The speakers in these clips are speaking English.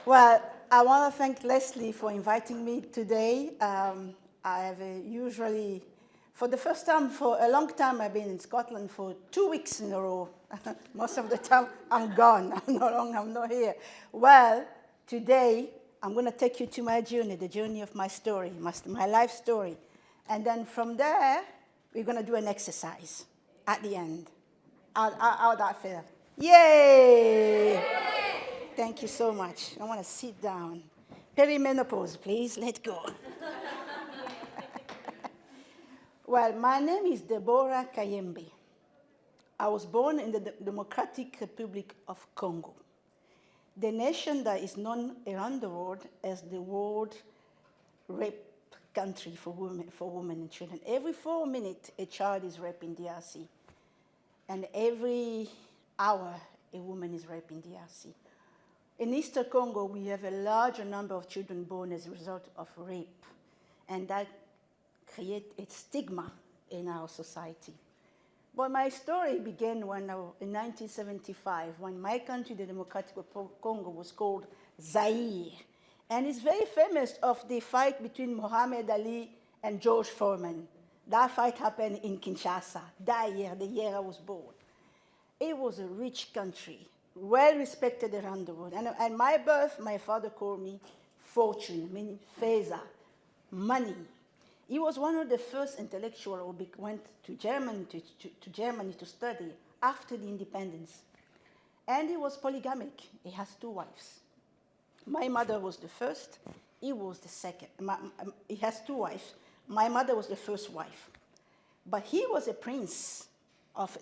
Well, I want to thank Leslie for inviting me today. I have usually, for the first time, for a long time, I've been in Scotland for 2 weeks in a row. Most of the time, I'm gone. I'm not here. Well, today, I'm going to take you to my journey, the journey of my story, my life story. And then from there, we're going to do an exercise at the end. How that feel? Yay! Thank you so much. I want to sit down. Perimenopause, please. Let's go. Well, my name is Debora Kayembe. I was born in the Democratic Republic of Congo, the nation that is known around the world as the world rape country for women and children. Every 4 minutes, a child is raped in DRC. And every hour, a woman is raped in DRC. In Eastern Congo, we have a larger number of children born as a result of rape, and that creates a stigma in our society. But my story began in 1975, when my country, the Democratic Republic of Congo, was called Zaire. And it's very famous of the fight between Muhammad Ali and George Foreman. That fight happened in Kinshasa, that year, the year I was born. It was a rich country, well respected around the world. And at my birth, my father called me fortune, meaning feza, money. He was one of the first intellectuals who went to Germany to study after the independence. And he was polygamic. He has 2 wives. My mother was the first. He was the second. He has 2 wives. My mother was the first wife. But he was a prince of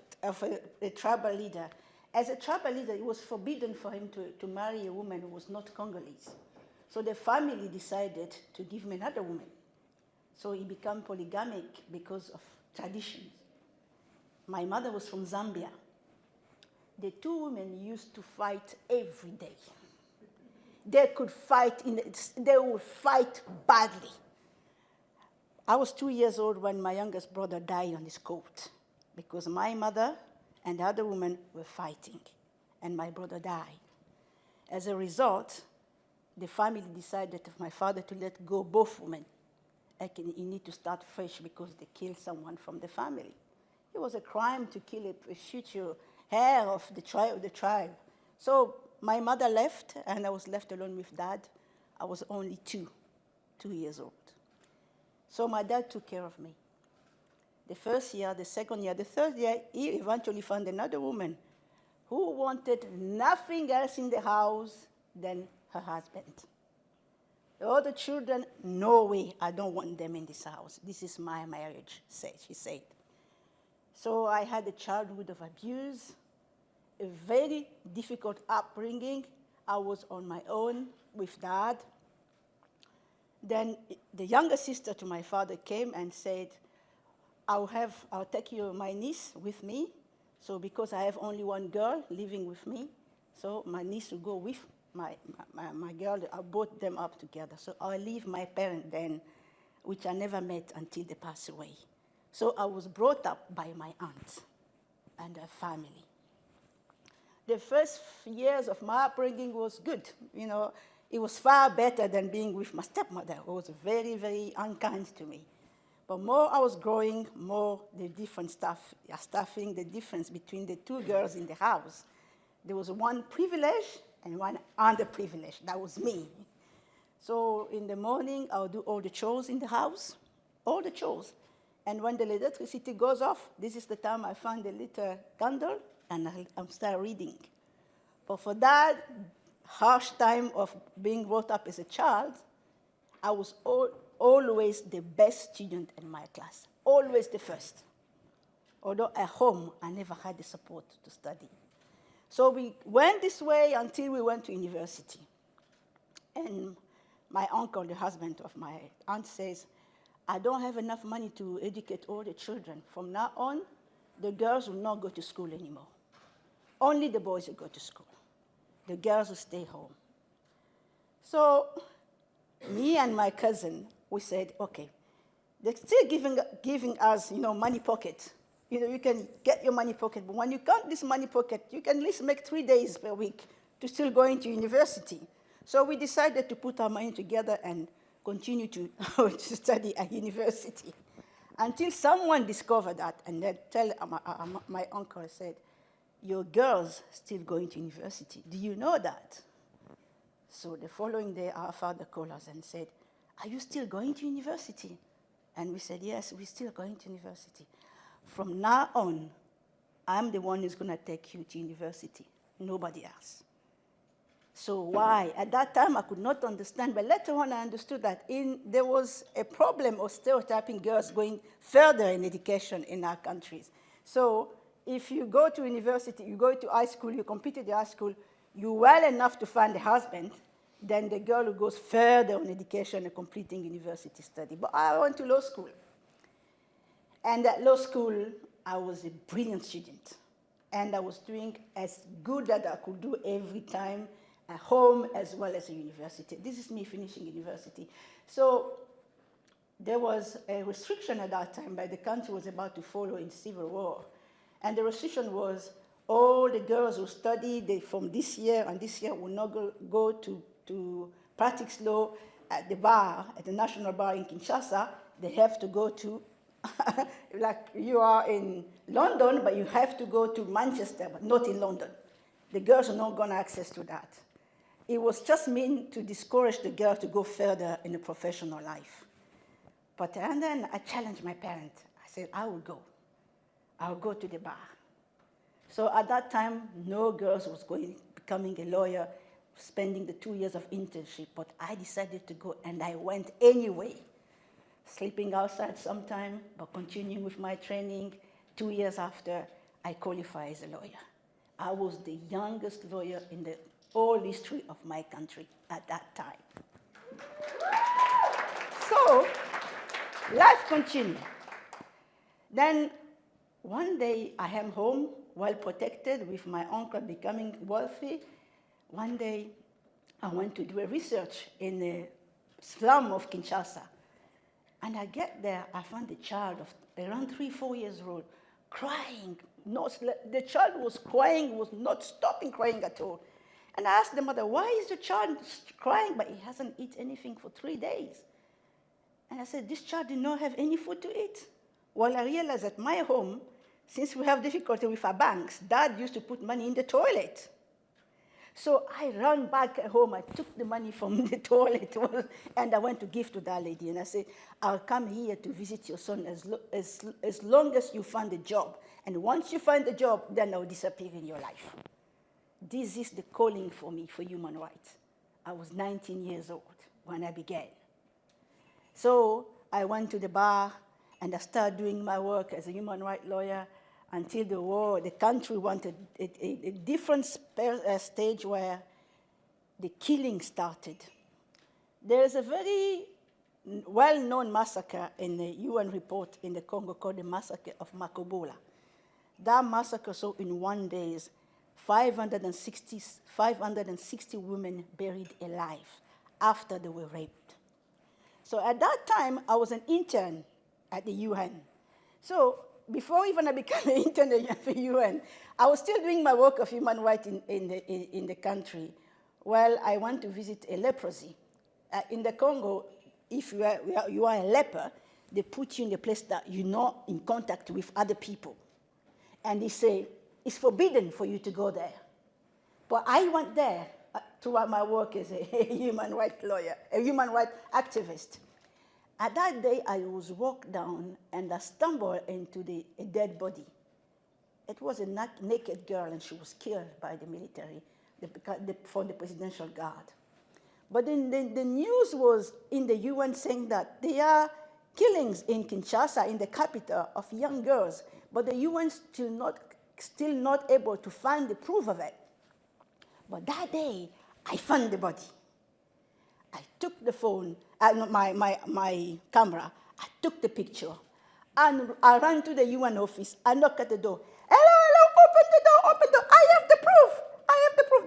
a tribal leader. As a tribal leader, it was forbidden for him to marry a woman who was not Congolese. So the family decided to give him another woman. So he became polygamic because of traditions. My mother was from Zambia. The 2 women used to fight every day. They could fight, they would fight badly. I was 2 years old when my youngest brother died on his coat because my mother and the other woman were fighting, and my brother died. As a result, the family decided of my father to let go both women. He need to start fresh because they killed someone from the family. It was a crime to kill a future heir of the tribe. So my mother left, and I was left alone with Dad. I was only 2 years old. So my dad took care of me. The first year, the second year, the third year, he eventually found another woman who wanted nothing else in the house than her husband. The other children, no way, I don't want them in this house. This is my marriage, she said. So I had a childhood of abuse, a very difficult upbringing. I was on my own with Dad. Then the younger sister to my father came and said, I'll take my niece with me. So because I have only one girl living with me, so my niece will go with my girl. I brought them up together. So I leave my parents then, which I never met until they passed away. So I was brought up by my aunt and her family. The first years of my upbringing was good. It was far better than being with my stepmother, who was very, very unkind to me. But more I was growing, more the different stuffing, the difference between the 2 girls in the house. There was one privilege and one underprivilege. That was me. So in the morning, I'll do all the chores in the house, all the chores. And when the electricity goes off, this is the time I find a little candle, and I start reading. But for that harsh time of being brought up as a child, I was always the best student in my class, always the first. Although at home, I never had the support to study. So we went this way until we went to university. And my uncle, the husband of my aunt, says, I don't have enough money to educate all the children. From now on, the girls will not go to school anymore. Only the boys will go to school. The girls will stay home. So me and my cousin, we said, okay, they're still giving us, money pocket. You can get your money pocket, but when you count this money pocket, you can at least make 3 days per week to still going to university. So we decided to put our money together and continue to, to study at university. Until someone discovered that and then tell my uncle, said, your girl's still going to university. Do you know that? So the following day, our father called us and said, are you still going to university? And we said, yes, we're still going to university. From now on, I'm the one who's going to take you to university, nobody else. So why? At that time, I could not understand, but later on, I understood that there was a problem of stereotyping girls going further in education in our countries. So if you go to university, you go to high school, you complete the high school, you're well enough to find a husband, then the girl who goes further in education and completing university study. But I went to law school. And at law school, I was a brilliant student. And I was doing as good as I could do every time at home as well as at university. This is me finishing university. So there was a restriction at that time, but the country was about to follow in civil war. And the restriction was all the girls who studied from this year and this year will not go to practice law at the bar, at the National Bar in Kinshasa. They have to go to, like you are in London, but you have to go to Manchester, but not in London. The girls are not going to access to that. It was just meant to discourage the girl to go further in the professional life. But and then I challenged my parents. I said, I will go. I'll go to the bar. So at that time, no girls was becoming a lawyer, spending the 2 years of internship, but I decided to go, and I went anyway, sleeping outside sometime, but continuing with my training. 2 years after, I qualified as a lawyer. I was the youngest lawyer in the whole history of my country at that time. So, life continued. Then, one day, I am home, well protected, with my uncle becoming wealthy. One day, I went to do a research in the slum of Kinshasa. And I get there, I found a child of around 3-4 years old, crying. The child was crying, was not stopping crying at all. And I asked the mother, why is the child crying, but he hasn't eaten anything for 3 days? And I said, this child did not have any food to eat. Well, I realized at my home, since we have difficulty with our banks, Dad used to put money in the toilet. So I ran back home, I took the money from the toilet, and I went to give to that lady. And I said, I'll come here to visit your son as long as you find a job. And once you find a job, then I'll disappear in your life. This is the calling for me for human rights. I was 19 years old when I began. So I went to the bar, and I started doing my work as a human rights lawyer until the war. The country wanted a different stage where the killing started. There is a very well-known massacre in the UN report in the Congo called the massacre of Makobola. That massacre saw in 1 day 560 women buried alive after they were raped. So at that time, I was an intern at the UN. So before even I became an intern at the UN, I was still doing my work of human rights in the country. Well, I went to visit a leprosy. In the Congo, if you are a leper, they put you in a place that you're not in contact with other people. And they say, it's forbidden for you to go there. But I went there throughout my work as a human rights lawyer, a human rights activist. At that day, I was walked down and I stumbled into a dead body. It was a naked girl, and she was killed by the military from the presidential guard. But then the news was in the UN saying that there are killings in Kinshasa, in the capital, of young girls, but the UN still not able to find the proof of it. But that day, I found the body. I took the phone, my camera, I took the picture, and I ran to the UN office. I knocked at the door. Hello, open the door. I have the proof.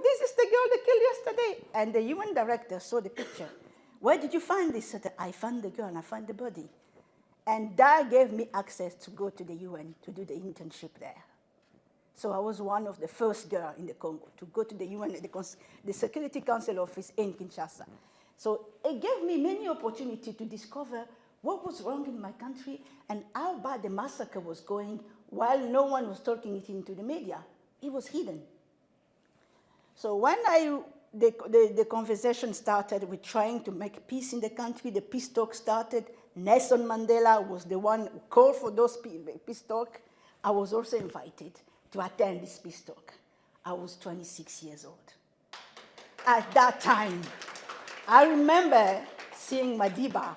This is the girl they killed yesterday. And the UN director saw the picture. Where did you find this? I found the girl, I found the body. And that gave me access to go to the UN to do the internship there. So I was one of the first girls in the Congo to go to the UN, the Security Council office in Kinshasa. So it gave me many opportunities to discover what was wrong in my country and how bad the massacre was going while no one was talking it into the media. It was hidden. So when the conversation started with trying to make peace in the country, the peace talk started. Nelson Mandela was the one who called for those peace talk. I was also invited to attend this peace talk. I was 26 years old. At that time, I remember seeing Madiba.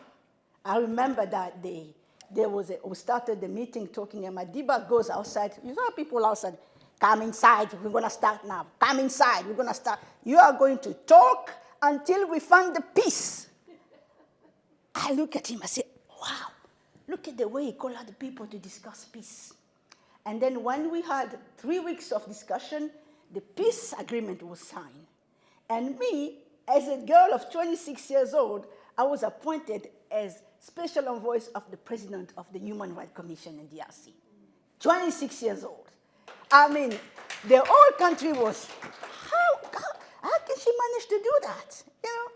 I remember that day. We started the meeting talking, and Madiba goes outside. You saw people outside. Come inside, we're going to start now. Come inside, we're going to start. You are going to talk until we find the peace. I look at him, I say, wow, look at the way he called out the people to discuss peace. And then when we had 3 weeks of discussion, the peace agreement was signed. And me, as a girl of 26 years old, I was appointed as special envoy of the president of the Human Rights Commission in DRC. 26 years old. I mean, the whole country was, how can she manage to do that? You know?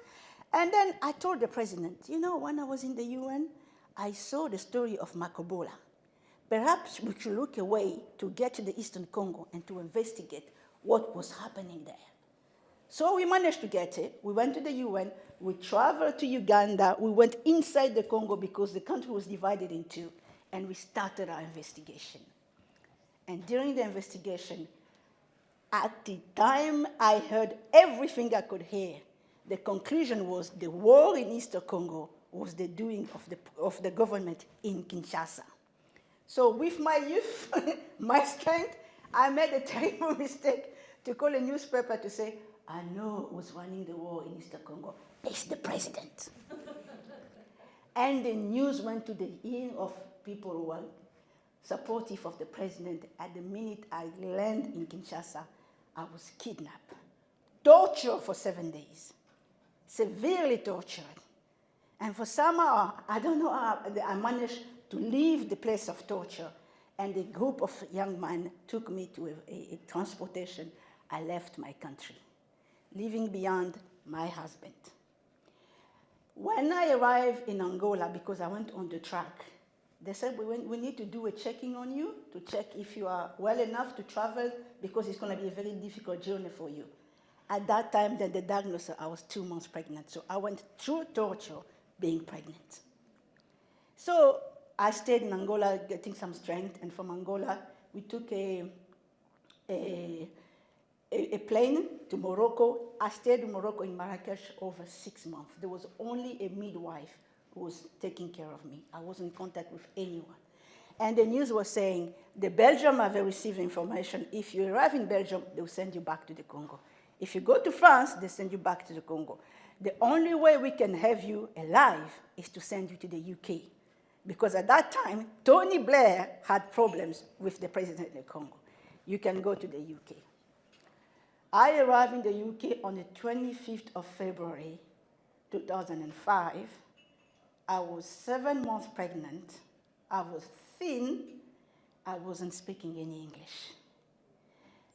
And then I told the president, you know, when I was in the UN, I saw the story of Makobola. Perhaps we should look away to get to the Eastern Congo and to investigate what was happening there. So we managed to get it. We went to the UN. We traveled to Uganda. We went inside the Congo because the country was divided in two, and we started our investigation. And during the investigation, at the time I heard everything I could hear, the conclusion was the war in Eastern Congo was the doing of the government in Kinshasa. So with my youth, my strength, I made a terrible mistake to call a newspaper to say, I know who's running the war in Eastern Congo. It's the president. And the news went to the ear of people who were supportive of the president. At the minute I landed in Kinshasa, I was kidnapped. Tortured for 7 days. Severely tortured. And for somehow, I don't know how, I managed to leave the place of torture. And a group of young men took me to a transportation. I left my country, leaving behind my husband. When I arrived in Angola, because I went on the track, they said, we need to do a checking on you to check if you are well enough to travel, because it's going to be a very difficult journey for you. At that time, then the diagnosis, I was 2 months pregnant. So I went through torture being pregnant. So I stayed in Angola getting some strength, and from Angola, we took a plane to Morocco. I stayed in Morocco in Marrakesh over 6 months. There was only a midwife who was taking care of me. I was in contact with anyone. And the news was saying, the Belgium have received information. If you arrive in Belgium, they will send you back to the Congo. If you go to France, they send you back to the Congo. The only way we can have you alive is to send you to the UK. Because at that time, Tony Blair had problems with the president of the Congo. You can go to the UK. I arrived in the UK on the 25th of February, 2005. I was 7 months pregnant. I was thin. I wasn't speaking any English.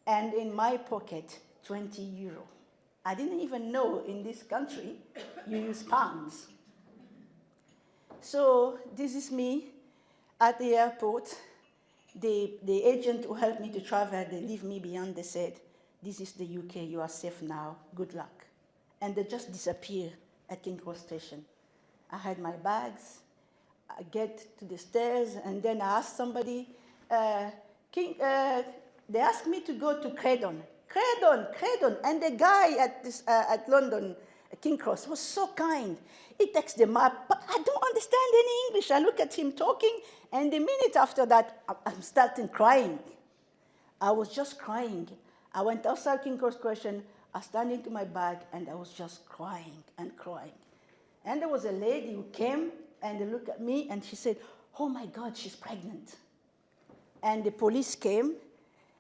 And in my pocket, 20 euro. I didn't even know in this country you use pounds. So this is me at the airport. The agent who helped me to travel, they leave me behind. They said, this is the UK, you are safe now, good luck. And they just disappear at King Cross Station. I had my bags, I get to the stairs, and then I asked somebody, they asked me to go to Credon. Credon. And the guy at London, King Cross, was so kind. He takes the map, but I don't understand any English. I look at him talking, and the minute after that, I'm starting crying. I was just crying. I went outside King Cross Station, I stand into my bag, and I was just crying and crying. And there was a lady who came and looked at me, and she said, oh my God, she's pregnant. And the police came,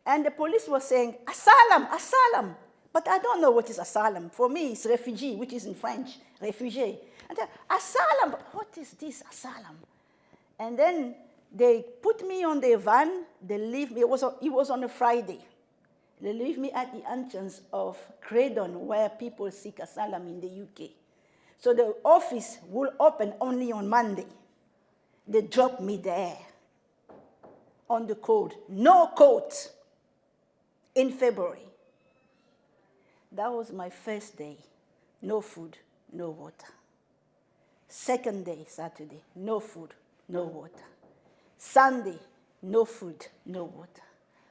and the police was saying, asylum, asylum. But I don't know what is asylum. For me, it's refugee, which is in French, refugee. And then, asylum, what is this asylum? And then They put me on the van, they leave me, it was on a Friday. They leave me at the entrance of Credon, where people seek asylum in the UK. So the office will open only on Monday. They drop me there on the cold, no coat, in February. That was my first day, no food, no water. Second day, Saturday, no food, no water. Sunday, no food, no water.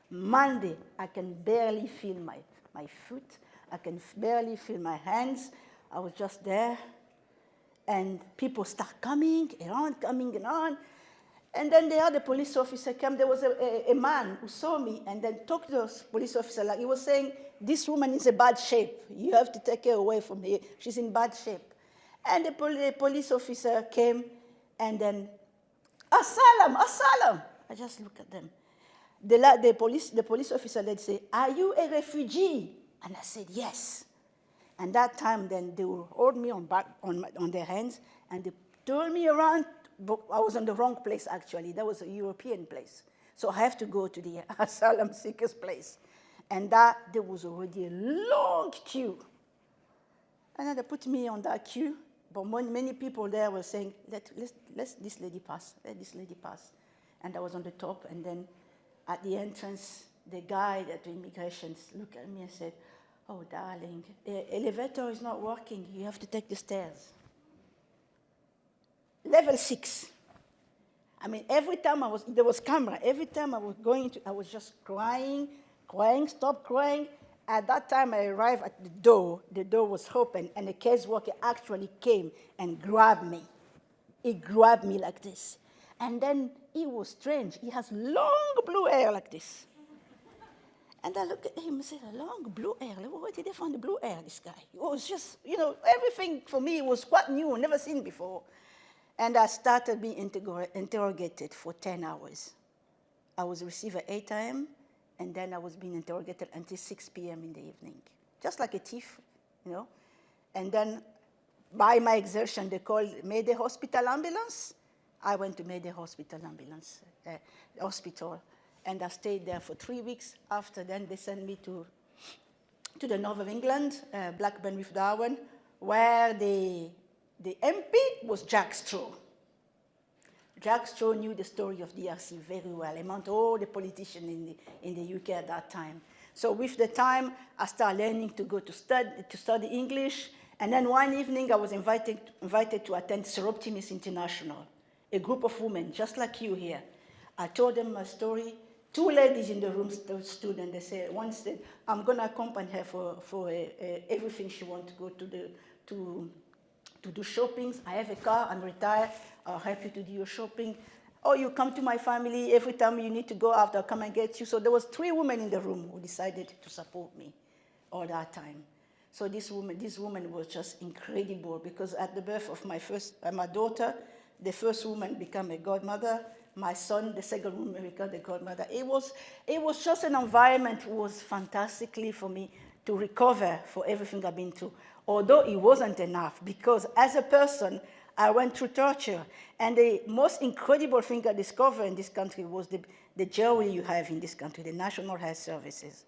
Monday, I can barely feel my foot. I can barely feel my hands. I was just there. And people start coming around. And then the other police officer came. There was a man who saw me and then talked to the police officer. Like he was saying, this woman is in bad shape. You have to take her away from here. She's in bad shape. And the police officer came and then, asylum, asylum. I just look at them. The police officer then say, are you a refugee? And I said, yes. And that time then they will hold me on their hands and they turn me around. I was in the wrong place actually. That was a European place. So I have to go to the asylum seekers place. And there was already a long queue. And then they put me on that queue. But many people there were saying, let this lady pass, let this lady pass. And I was on the top, and then at the entrance, the guy at the immigration looked at me and said, oh, darling, the elevator is not working. You have to take the stairs. Level 6. I mean, every time there was camera. Every time I was I was just crying, stop crying. At that time, I arrived at the door was open, and the caseworker actually came and grabbed me. He grabbed me like this. And then he was strange. He has long blue hair like this. And I looked at him and said, long blue hair? Where did they find the blue hair, this guy? It was just, everything for me was quite new, never seen before. And I started being interrogated for 10 hours. I was received at 8 a.m., and then I was being interrogated until 6 p.m. in the evening, just like a thief, And then by my exertion, they called Mayday Hospital Ambulance. I went to Mayday Hospital Ambulance, hospital, and I stayed there for 3 weeks. After then, they sent me to the north of England, Blackburn with Darwen, where the MP was Jack Straw. Jack Straw knew the story of DRC very well, among all the politicians in the UK at that time. So with the time, I started learning to go to study English. And then one evening, I was invited to attend Seroptimus International, a group of women, just like you here. I told them my story. 2 ladies in the room stood, and they said, one said, I'm going to accompany her for everything she wants to go to do shopping. I have a car, I'm retired, I'll help you to do your shopping. Or you come to my family, every time you need to go out, I'll come and get you. So there was 3 women in the room who decided to support me all that time. So this woman was just incredible, because at the birth of my daughter, the first woman became a godmother. My son, the second woman, became the godmother. It was just an environment that was fantastically for me to recover for everything I've been through. Although it wasn't enough, because as a person, I went through torture. And the most incredible thing I discovered in this country was the joy you have in this country, the National Health Services.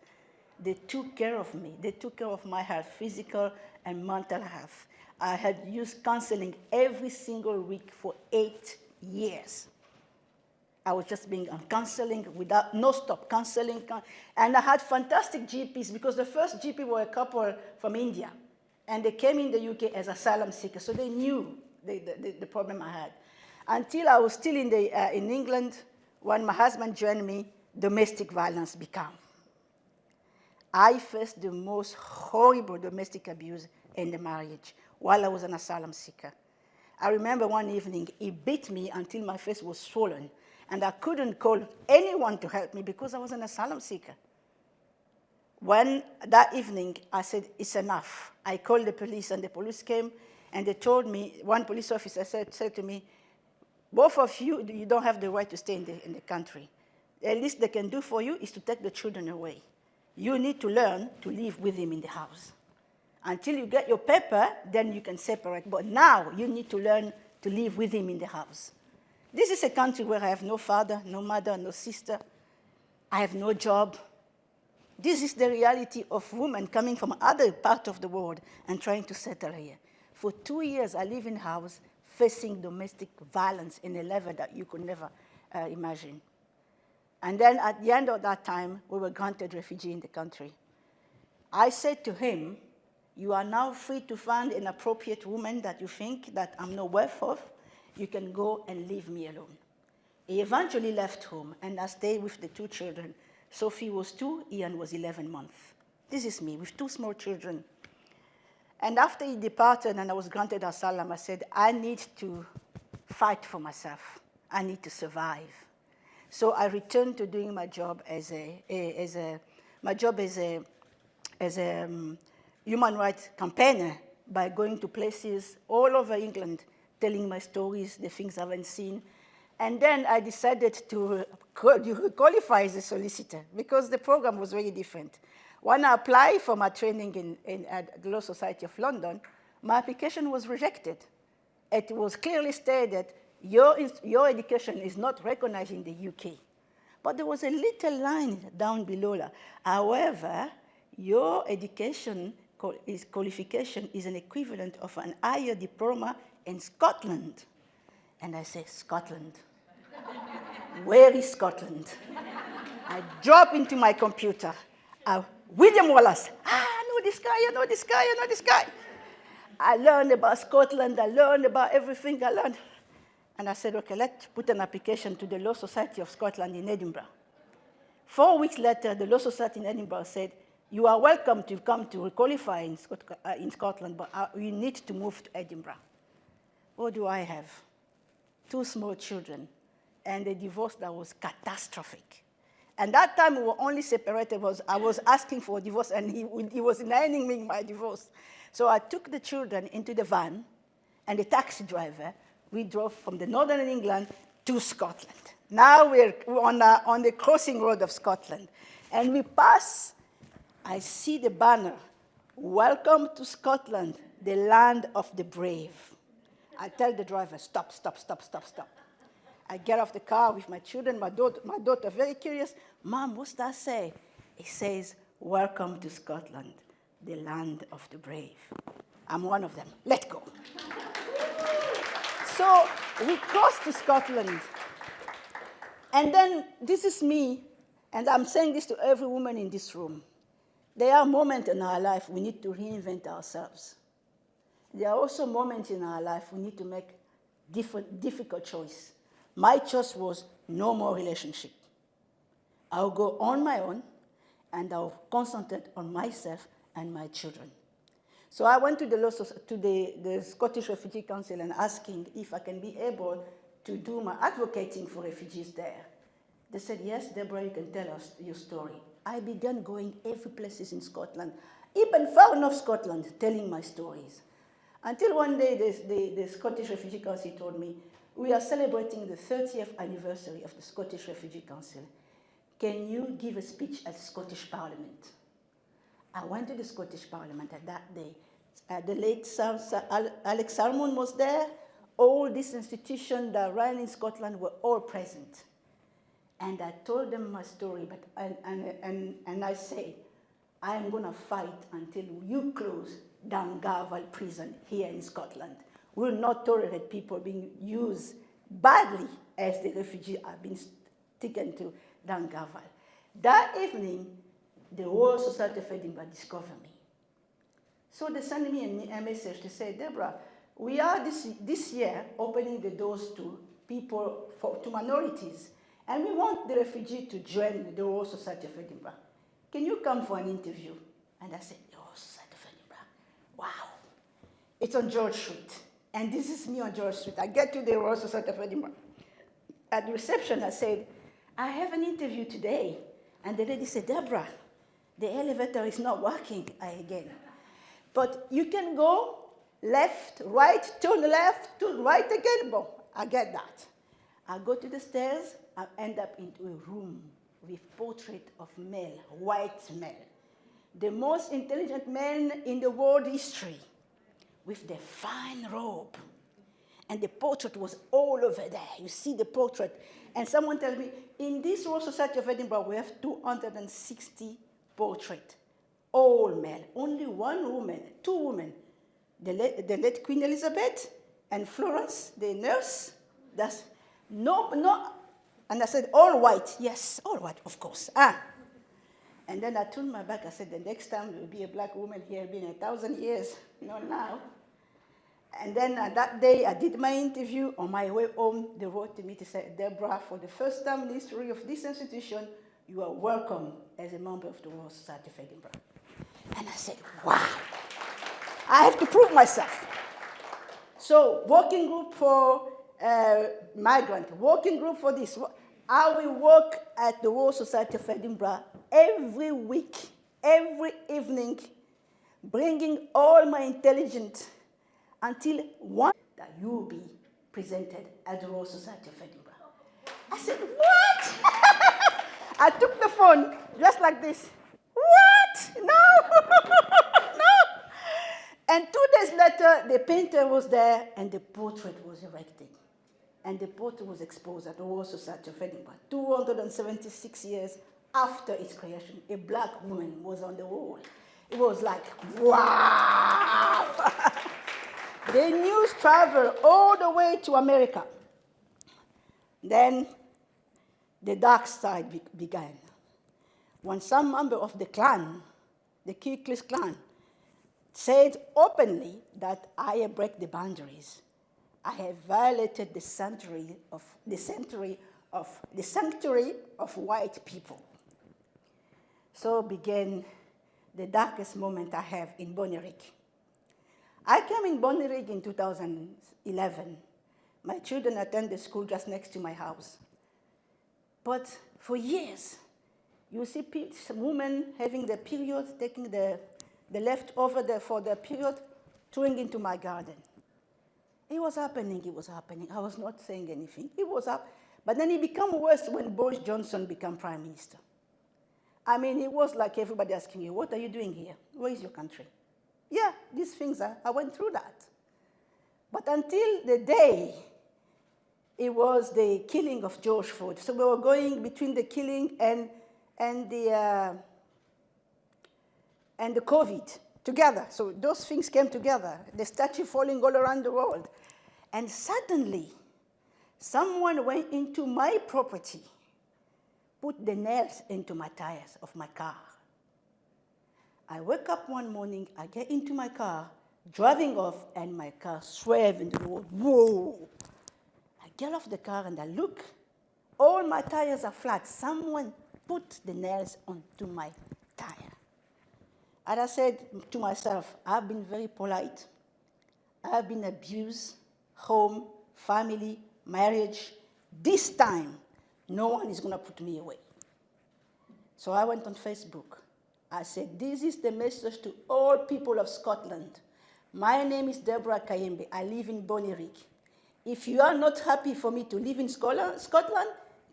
They took care of me. They took care of my health, physical and mental health. I had used counseling every single week for 8 years. I was just being on counseling without no stop counseling. And I had fantastic GPs, because the first GP were a couple from India. And they came in the UK as asylum seekers, so they knew the problem I had. Until I was still in England, when my husband joined me, domestic violence began. I faced the most horrible domestic abuse in the marriage while I was an asylum seeker. I remember one evening, he beat me until my face was swollen, and I couldn't call anyone to help me because I was an asylum seeker. When that evening, I said, it's enough. I called the police, and the police came, and they told me, one police officer said to me, both of you, you don't have the right to stay in the country. The least they can do for you is to take the children away. You need to learn to live with him in the house. Until you get your paper, then you can separate. But now you need to learn to live with him in the house. This is a country where I have no father, no mother, no sister. I have no job. This is the reality of women coming from other parts of the world and trying to settle here. For 2 years, I live in a house facing domestic violence in a level that you could never imagine. And then at the end of that time, we were granted refugee in the country. I said to him, you are now free to find an appropriate woman that you think that I'm not worth of. You can go and leave me alone. He eventually left home, and I stayed with the 2 children. Sophie was 2, Ian was 11 months. This is me with 2 small children. And after he departed and I was granted asylum, I said, I need to fight for myself. I need to survive. So I returned to doing my job as a human rights campaigner by going to places all over England, telling my stories, the things I haven't seen. And then I decided to qualify as a solicitor because the program was very different. When I applied for my training at the Law Society of London, my application was rejected. It was clearly stated, your education is not recognized in the UK. But there was a little line down below that. However, your education qualification is an equivalent of an higher diploma in Scotland. And I say, Scotland? Where is Scotland? I drop into my computer. William Wallace. I know this guy, I know this guy, I know this guy. I learned about Scotland, I learned about everything I learned. And I said, okay, let's put an application to the Law Society of Scotland in Edinburgh. 4 weeks later, the Law Society in Edinburgh said, you are welcome to come to qualify in Scotland, but you need to move to Edinburgh. What do I have? 2 small children, and a divorce that was catastrophic. And that time we were only separated. I was asking for a divorce, and he was denying me my divorce. So I took the children into the van, and the taxi driver, we drove from the northern England to Scotland. Now we're on the crossing road of Scotland. And we pass, I see the banner, welcome to Scotland, the land of the brave. I tell the driver, stop, stop, stop, stop, stop. I get off the car with my children, my daughter very curious, Mom, what's that say? It says, welcome to Scotland, the land of the brave. I'm one of them. Let's go. So we crossed to Scotland. And then this is me, and I'm saying this to every woman in this room. There are moments in our life we need to reinvent ourselves. There are also moments in our life we need to make difficult choice. My choice was no more relationship. I'll go on my own, and I'll concentrate on myself and my children. So I went to the Scottish Refugee Council and asking if I can be able to do my advocating for refugees there. They said, yes, Deborah, you can tell us your story. I began going every place in Scotland, even far north Scotland, telling my stories. Until one day, the Scottish Refugee Council told me, we are celebrating the 30th anniversary of the Scottish Refugee Council. Can you give a speech at the Scottish Parliament? I went to the Scottish Parliament at that day. The late Sir Alex Salmon was there. All these institutions that ran in Scotland were all present. And I told them my story, and I said, I am going to fight until you close Dungarval prison here in Scotland. We will not tolerate people being used badly as the refugees are being taken to Dungarval. That evening, the Royal Society of Edinburgh discovered me. So they sent me a message to say, Deborah, we are this year opening the doors to people, to minorities, and we want the refugee to join the Royal Society of Edinburgh. Can you come for an interview? And I said, the Royal Society of Edinburgh, wow. It's on George Street. And this is me on George Street. I get to the Royal Society of Edinburgh. At the reception, I said, I have an interview today. And the lady said, Deborah, the elevator is not working again. But you can go left, right, turn left, turn right again. Bon, I get that. I go to the stairs, I end up into a room with portrait of male, white male. The most intelligent man in the world history, with the fine robe. And the portrait was all over there. You see the portrait. And someone tells me, in this Royal Society of Edinburgh, we have 260 portraits, all male. Only one woman, two women, the late Queen Elizabeth and Florence, the nurse. That's no. And I said, all white. Yes, all white, of course. And then I turned my back. I said, the next time there will be a black woman here, been 1,000 years, not now. And then that day, I did my interview. On my way home, they wrote to me to say, Debora, for the first time in the history of this institution, you are welcome as a member of the Royal Society of Edinburgh. And I said, wow, I have to prove myself. So, working group for migrant, working group for this. I will work at the Royal Society of Edinburgh every week, every evening, bringing all my intelligence until one that you will be presented at the Royal Society of Edinburgh. I said, what? I took the phone just like this. What? No, no. And 2 days later, the painter was there and the portrait was erected. And the portrait was exposed at the Royal Society of Edinburgh. 276 years after its creation, a black woman was on the wall. It was like, wow. The news traveled all the way to America. Then the dark side began. When some member of the clan, the Ku Klux Klan, said openly that I have broken the boundaries, I have violated the sanctuary of white people. So began the darkest moment I have in Bonnyrigg. I came in Bonnyrigg in 2011. My children attend the school just next to my house. But for years, you see women having their period, taking the leftover for their period, throwing into my garden. It was happening. I was not saying anything. It was up. But then it became worse when Boris Johnson became prime minister. I mean, it was like everybody asking you, what are you doing here? Where is your country? Yeah, these things, I went through that. But until the day, it was the killing of George Floyd. So we were going between the killing and the COVID together. So those things came together. The statue falling all around the world. And suddenly, someone went into my property, put the nails into my tires of my car. I wake up one morning, I get into my car, driving off, and my car swerved into the road. Whoa! I get off the car and I look. All my tires are flat. Someone put the nails onto my tire. And I said to myself, I've been very polite. I've been abused, home, family, marriage. This time, no one is going to put me away. So I went on Facebook. I said, this is the message to all people of Scotland. My name is Debora Kayembe. I live in Bonnyrigg. If you are not happy for me to live in Scotland,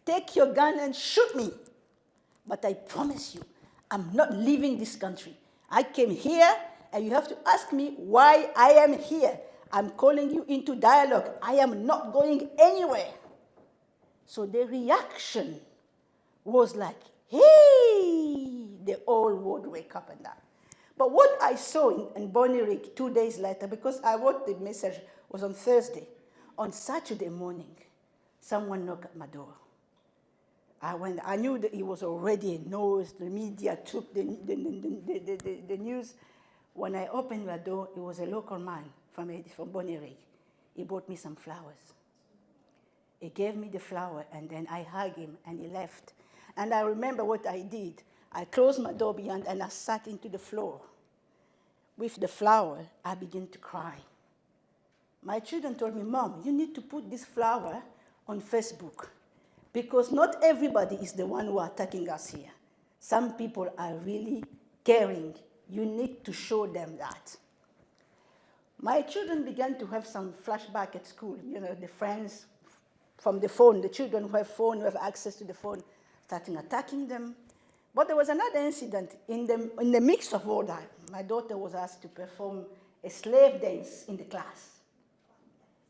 take your gun and shoot me. But I promise you, I'm not leaving this country. I came here, and you have to ask me why I am here. I'm calling you into dialogue. I am not going anywhere. So the reaction was like, hey, the whole world wake up and down. But what I saw in Bonnyrigg 2 days later, because I wrote the message, was on Thursday. On Saturday morning, someone knocked at my door. I knew that it was already a news. The media took the news. When I opened my door, it was a local man from Bonnyrigg. He brought me some flowers. He gave me the flower, and then I hugged him, and he left. And I remember what I did. I closed my door behind, and I sat into the floor. With the flower, I began to cry. My children told me, Mom, you need to put this flower on Facebook, because not everybody is the one who are attacking us here. Some people are really caring. You need to show them that. My children began to have some flashback at school. You know, the friends from the phone, the children who have phone, who have access to the phone, starting attacking them. But there was another incident in the mix of all that. My daughter was asked to perform a slave dance in the class.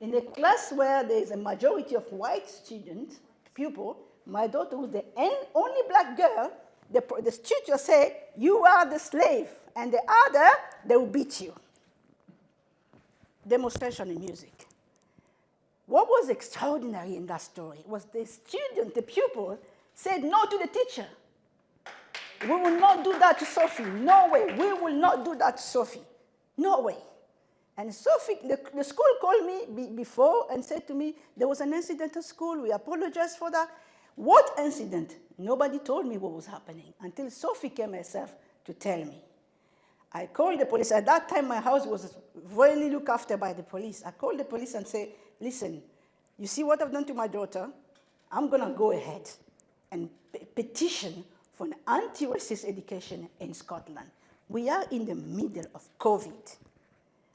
In a class where there is a majority of white students, pupil, my daughter was the only black girl, the teacher said, you are the slave, and the other, they will beat you. Demonstration in music. What was extraordinary in that story was the student, the pupil, said no to the teacher. We will not do that to Sophie. No way. We will not do that to Sophie. No way. And Sophie, the school called me before and said to me, there was an incident at school. We apologize for that. What incident? Nobody told me what was happening until Sophie came herself to tell me. I called the police. At that time, my house was really looked after by the police. I called the police and said, listen, you see what I've done to my daughter? I'm going to go ahead and petition for an anti-racist education in Scotland. We are in the middle of COVID.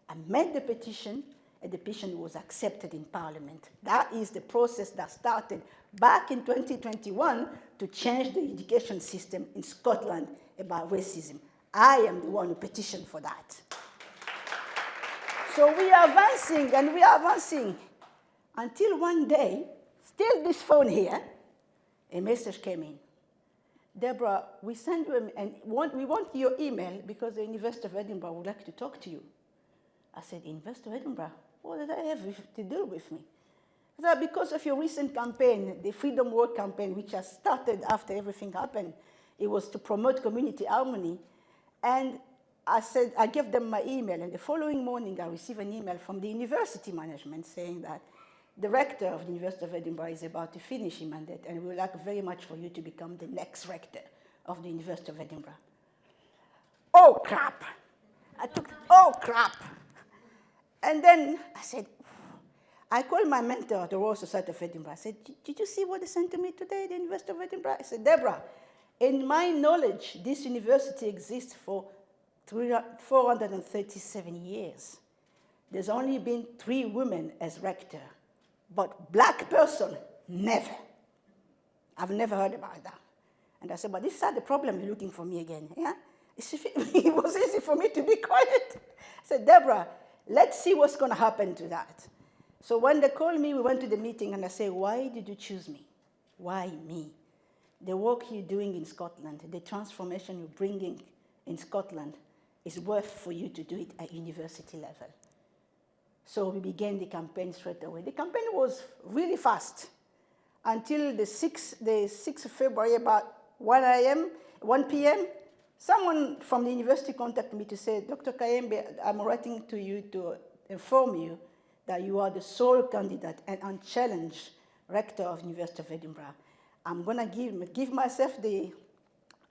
I made the petition, and the petition was accepted in Parliament. That is the process that started back in 2021 to change the education system in Scotland about racism. I am the one who petitioned for that. So we are advancing, and we are advancing, until one day, still this phone here, a message came in. Debora, we send you, we want your email because the University of Edinburgh would like to talk to you. I said, University of Edinburgh? What did I have to do with me? I said, because of your recent campaign, the Freedom Walk campaign, which has started after everything happened, it was to promote community harmony. And I said, I gave them my email, and the following morning I received an email from the university management saying that the rector of the University of Edinburgh is about to finish his mandate, and we would like very much for you to become the next rector of the University of Edinburgh. Oh, crap. Oh, crap. And then I said, I called my mentor at the Royal Society of Edinburgh. I said, did you see what they sent to me today at the University of Edinburgh? I said, Debora, in my knowledge, this university exists for 437 years. There's only been 3 women as rector. But black person, never. I've never heard about that. And I said, but this is not the problem, you're looking for me again. Yeah? It was easy for me to be quiet. I said, Debora, let's see what's going to happen to that. So when they called me, we went to the meeting, and I said, why did you choose me? Why me? The work you're doing in Scotland, the transformation you're bringing in Scotland is worth for you to do it at university level. So we began the campaign straight away. The campaign was really fast until the 6th of February, about 1 p.m., someone from the university contacted me to say, Dr. Kayembe, I'm writing to you to inform you that you are the sole candidate and unchallenged rector of the University of Edinburgh. I'm going to give myself the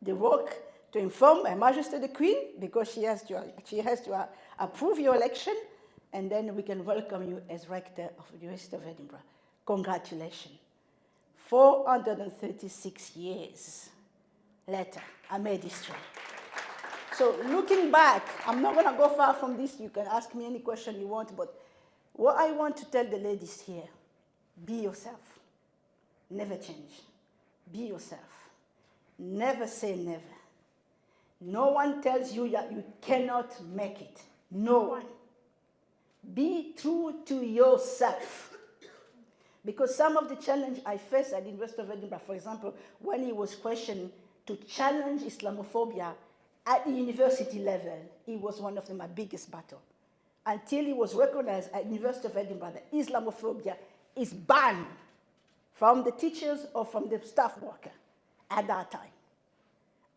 work to inform Her Majesty the Queen, because she has to approve your election, and then we can welcome you as rector of the University of Edinburgh. Congratulations. 436 years later, I made history. So looking back, I'm not going to go far from this. You can ask me any question you want, but what I want to tell the ladies here, be yourself. Never change. Be yourself. Never say never. No one tells you that you cannot make it. No one. Be true to yourself. Because some of the challenge I faced at the University of Edinburgh, for example, when it was questioned to challenge Islamophobia at the university level, it was one of my biggest battles. Until it was recognized at the University of Edinburgh that Islamophobia is banned from the teachers or from the staff worker at that time.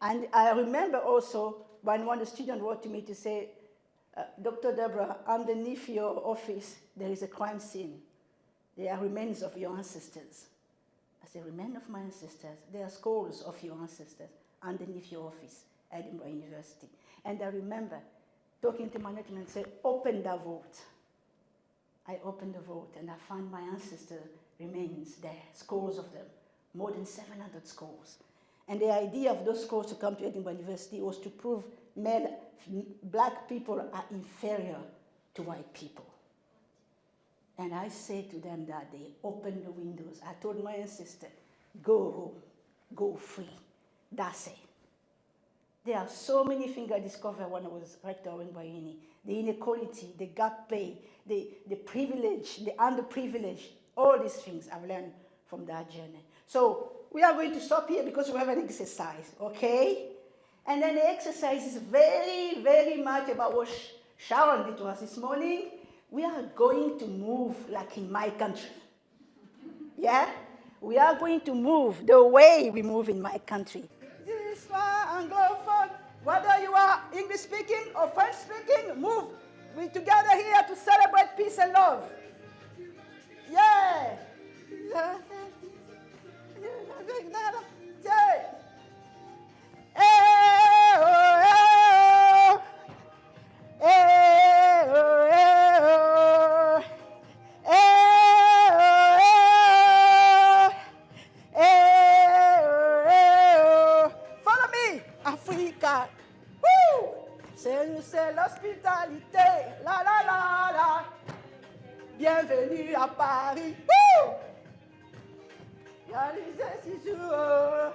And I remember also when one of the students wrote to me to say, Dr. Debora, underneath your office, there is a crime scene. There are remains of your ancestors. I said, remains of my ancestors? There are scrolls of your ancestors underneath your office, Edinburgh University. And I remember talking to management and saying, open the vote. I opened the vote, and I found my ancestor remains there, scrolls of them, more than 700 scrolls. And the idea of those scrolls to come to Edinburgh University was to prove black people are inferior to white people. And I said to them that they opened the windows. I told my ancestor, go home, go free. That's it. There are so many things I discovered when I was rector in Bayuni. The inequality, the gap pay, the privilege, the underprivileged, all these things I've learned from that journey. So we are going to stop here because we have an exercise, okay? And then the exercise is very, very much about what Sharon did to us this morning. We are going to move like in my country. Yeah? We are going to move the way we move in my country. This one, Anglophone, whether you are English speaking or French speaking, move. We're together here to celebrate peace and love. Yeah. Yeah. Follow me, Africa. Woo! C'est l'hospitalité. La la la la. Bienvenue à Paris. Woo! Réalisez 6 jours.